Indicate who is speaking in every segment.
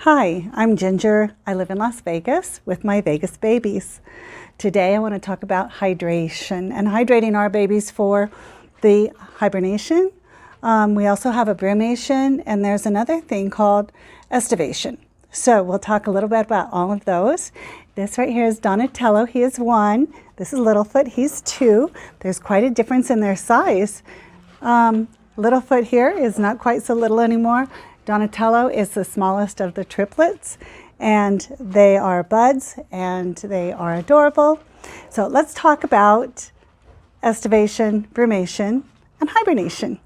Speaker 1: Hi, I'm Ginger. I live in Las Vegas with my Vegas babies. Today I want to talk about hydration and hydrating our babies for the hibernation. We also have a brumation, and there's another thing called estivation. So we'll talk a little bit about all of those. This right here is Donatello. He is 1. This is Littlefoot. He's 2. There's quite a difference in their size. Littlefoot here is not quite so little anymore. Donatello is the smallest of the triplets, and they are buds and they are adorable. So let's talk about estivation, brumation, and hibernation,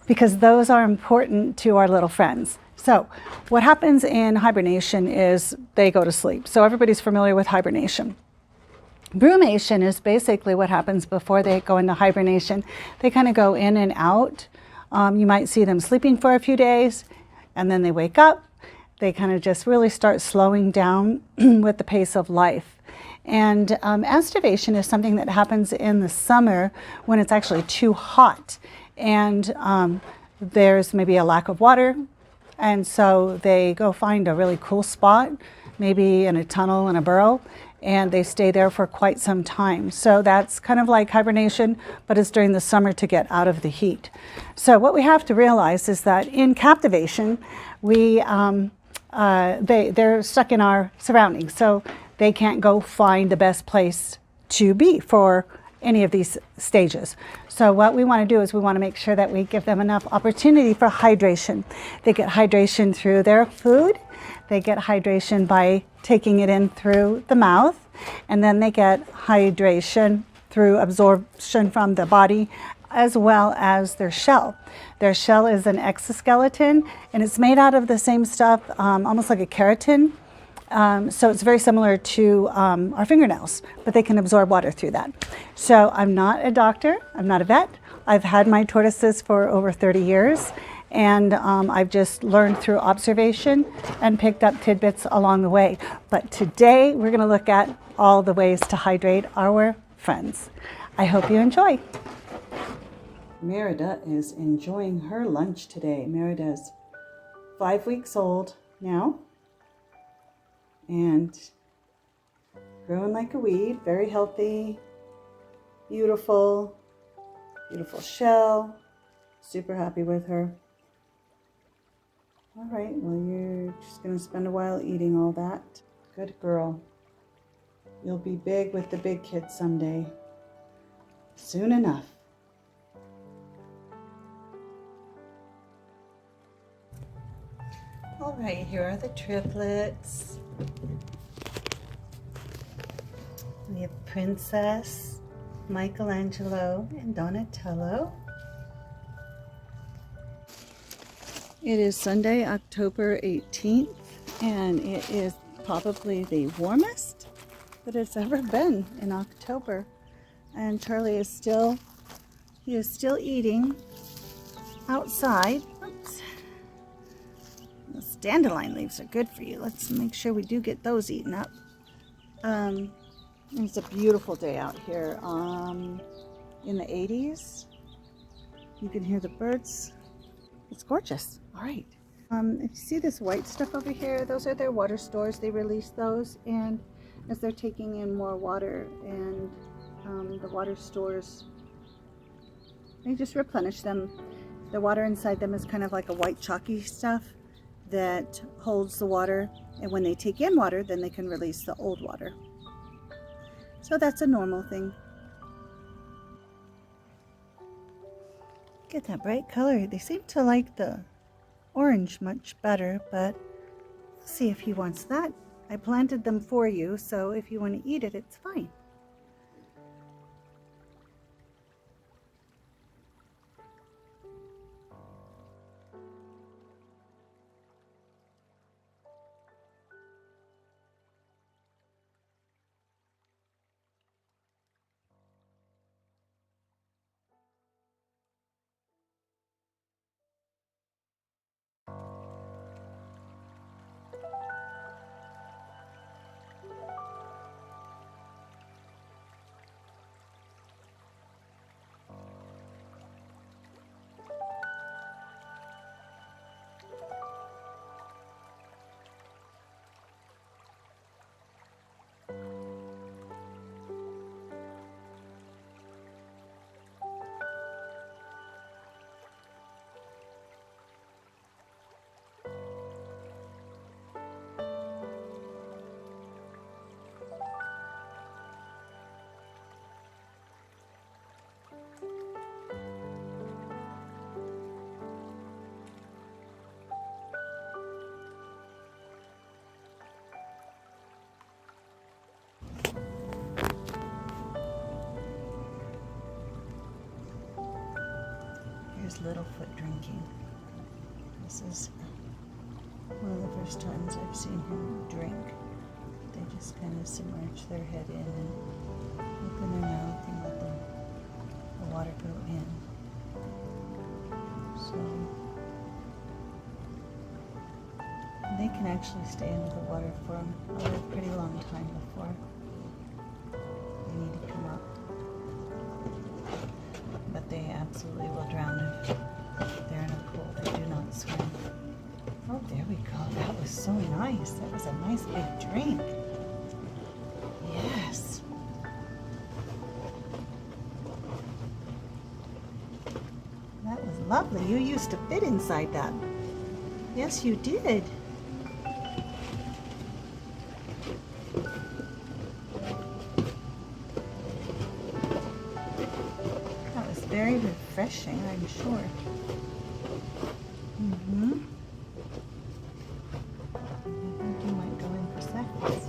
Speaker 1: because those are important to our little friends. So what happens in hibernation is they go to sleep. So everybody's familiar with hibernation. Brumation is basically what happens before they go into hibernation. They kind of go in and out. You might see them sleeping for a few days, and then they wake up. They kind of just really start slowing down with the pace of life. And estivation is something that happens in the summer when it's actually too hot, and there's maybe a lack of water, and so they go find a really cool spot, maybe in a tunnel in a burrow, and they stay there for quite some time. So that's kind of like hibernation, but it's during the summer to get out of the heat. So what we have to realize is that in captivation, they're stuck in our surroundings, so they can't go find the best place to be for any of these stages. So what we want to do is we want to make sure that we give them enough opportunity for hydration. They get hydration through their food. They get hydration by taking it in through the mouth, and then they get hydration through absorption from the body, as well as their shell. Their shell is an exoskeleton, and it's made out of the same stuff, almost like a keratin. So it's very similar to our fingernails, but they can absorb water through that. So I'm not a doctor, I'm not a vet. I've had my tortoises for over 30 years, and I've just learned through observation and picked up tidbits along the way. But today we're going to look at all the ways to hydrate our friends. I hope you enjoy. Merida is enjoying her lunch today. Merida's 5 weeks old now and growing like a weed, very healthy, beautiful shell. Super happy with her. All right, well, you're just going to spend a while eating all that. Good girl. You'll be big with the big kids someday. Soon enough. All right, here are the triplets. We have Princess, Michelangelo, and Donatello. It is Sunday, October 18th, and it is probably the warmest that it's ever been in October. And Charlie is still eating outside. Oops. Those dandelion leaves are good for you. Let's make sure we do get those eaten up. It's a beautiful day out here. In the 80s. You can hear the birds. It's gorgeous. All right. If you see this white stuff over here, those are their water stores. They release those, and as they're taking in more water, and the water stores, they just replenish them. The water inside them is kind of like a white chalky stuff that holds the water, and when they take in water, then they can release the old water. So that's a normal thing. Get that bright color. They seem to like the orange much better, but we'll see if he wants that. I planted them for you, so if you want to eat it, it's fine. is Littlefoot drinking. This is one of the first times I've seen him drink. They just kind of submerge their head in and open their mouth and let the water go in. So they can actually stay under the water for a pretty long time before they need to come up. But they absolutely will drown if they're in a pool. They do not swim. Oh, there we go. That was so nice. That was a nice big drink. Yes. That was lovely. You used to fit inside that. Yes, you did. That was very refreshing, I'm sure. I think you might go in for seconds.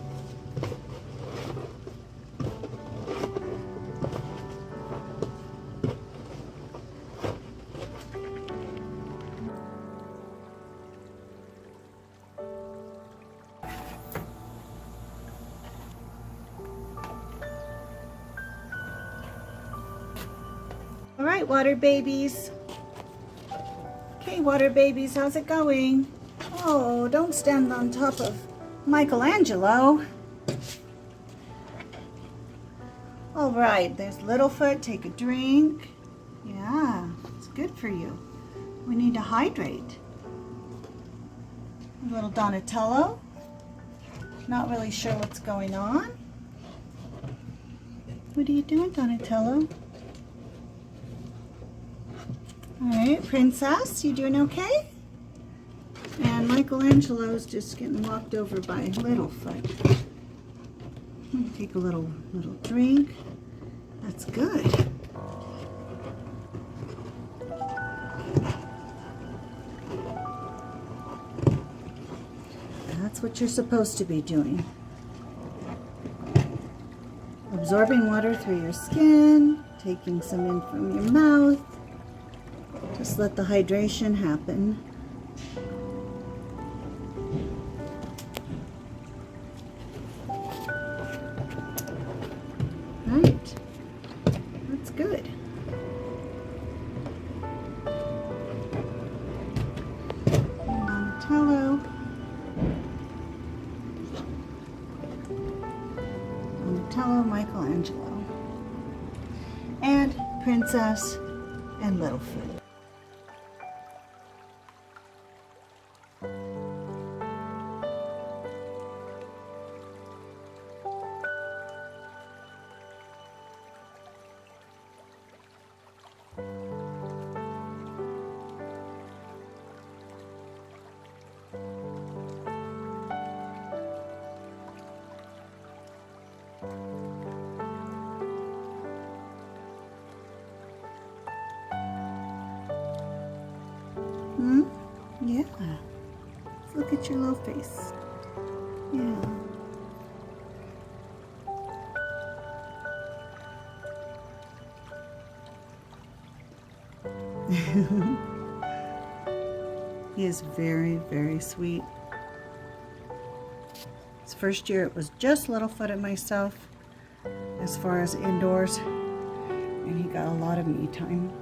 Speaker 1: All right, water babies. Okay, water babies, how's it going? Oh, don't stand on top of Michelangelo. All right, there's Littlefoot. Take a drink. Yeah, it's good for you. We need to hydrate. A little Donatello. Not really sure what's going on. What are you doing, Donatello? All right, Princess, you doing okay? And Michelangelo's just getting walked over by Littlefoot. Take a little drink. That's good. That's what you're supposed to be doing. Absorbing water through your skin, taking some in from your mouth. Just let the hydration happen. Right. That's good. Donatello. Donatello, Michelangelo. And Princess and Littlefoot. Yeah. Look at your little face. Yeah. He is very, very sweet. His first year it was just Littlefoot and myself as far as indoors, and he got a lot of me time.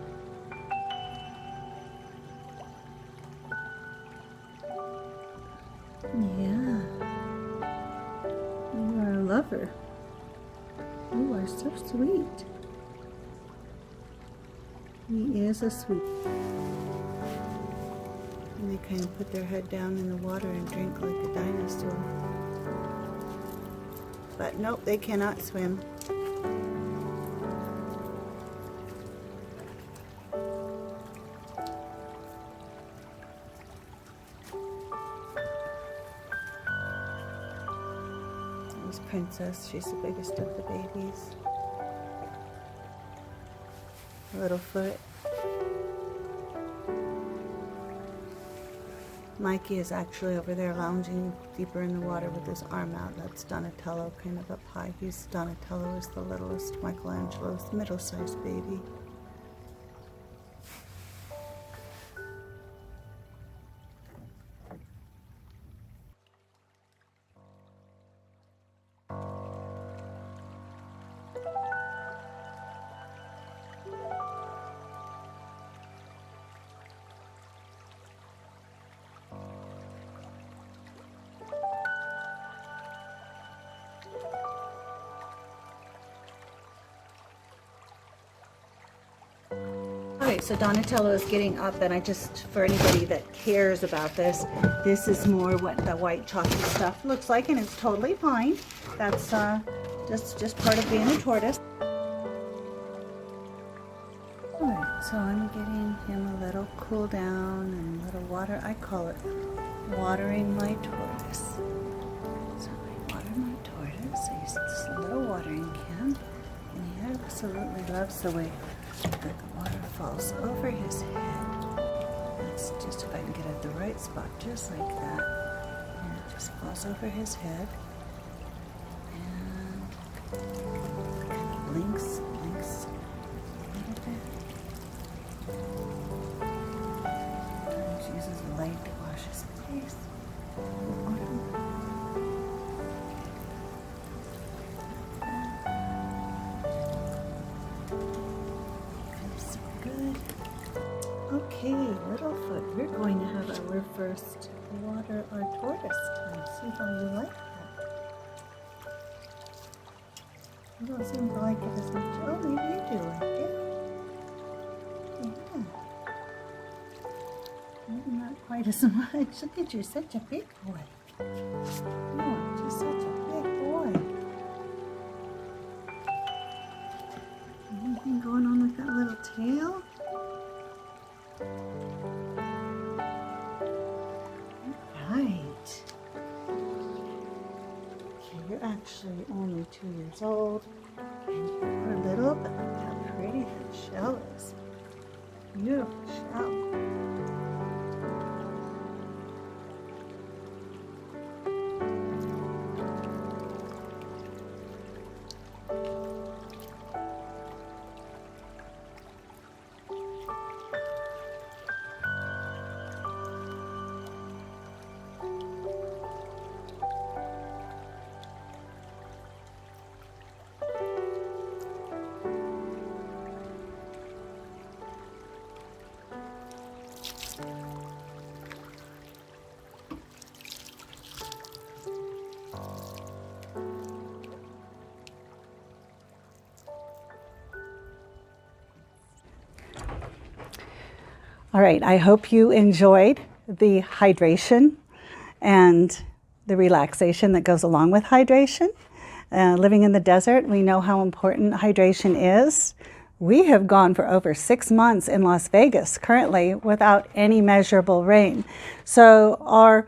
Speaker 1: Yeah, you are a lover. You are so sweet. He is a sweet. And they kind of put their head down in the water and drink like a dinosaur. But nope, they cannot swim. Princess, she's the biggest of the babies. Littlefoot. Mikey is actually over there lounging deeper in the water with his arm out. That's Donatello kind of up high. Donatello is the littlest. Michelangelo's the middle-sized baby. so Donatello is getting up, and for anybody that cares about this, this is more what the white chalky stuff looks like, and it's totally fine. That's just part of being a tortoise. Alright, so I'm getting him a little cool down and a little water. I call it watering my tortoise. So I water my tortoise. I use this little watering can, and he absolutely loves the way that the water falls over his head. That's just if I can get at the right spot, just like that. And it just falls over his head. And kind of blinks a little bit. Sometimes uses the light to wash his face. Okay, Littlefoot, we're going to have our first water our tortoise time. See how you like that. You don't seem to like it as much. Oh, maybe you do like it. Yeah. Maybe not quite as much. Look at you, such a big boy. Oh, you're such a big boy. Anything going on with that little tail? Right. Okay, you're actually only 2 years old, and you're little, but look how pretty that shell is. Beautiful shell. All right, I hope you enjoyed the hydration and the relaxation that goes along with hydration. Living in the desert, we know how important hydration is. We have gone for over 6 months in Las Vegas currently without any measurable rain. So our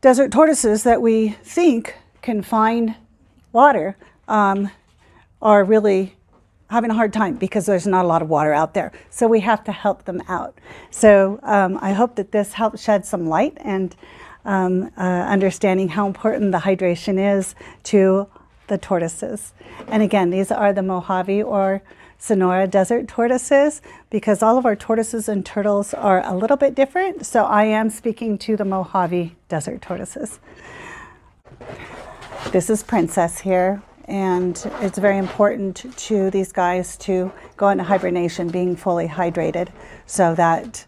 Speaker 1: desert tortoises that we think can find water are really having a hard time because there's not a lot of water out there. So we have to help them out. So I hope that this helps shed some light and understanding how important the hydration is to the tortoises. And again, these are the Mojave or Sonora desert tortoises, because all of our tortoises and turtles are a little bit different. So I am speaking to the Mojave desert tortoises. This is Princess here. And it's very important to these guys to go into hibernation being fully hydrated so that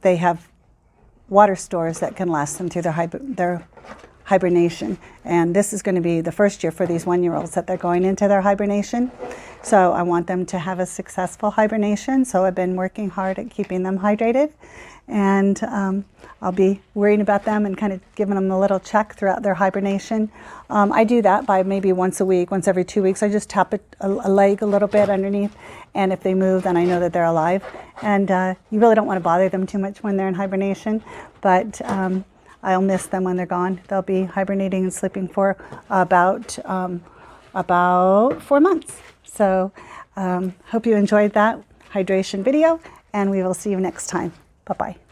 Speaker 1: they have water stores that can last them through their hibernation. And this is going to be the first year for these 1-year-olds that they're going into their hibernation. So I want them to have a successful hibernation. So I've been working hard at keeping them hydrated. And I'll be worrying about them and kind of giving them a little check throughout their hibernation. I do that by maybe once a week, once every 2 weeks. I just tap a leg a little bit underneath, and if they move, then I know that they're alive. And you really don't want to bother them too much when they're in hibernation, but I'll miss them when they're gone. They'll be hibernating and sleeping for about 4 months. So hope you enjoyed that hydration video, and we will see you next time. Bye-bye.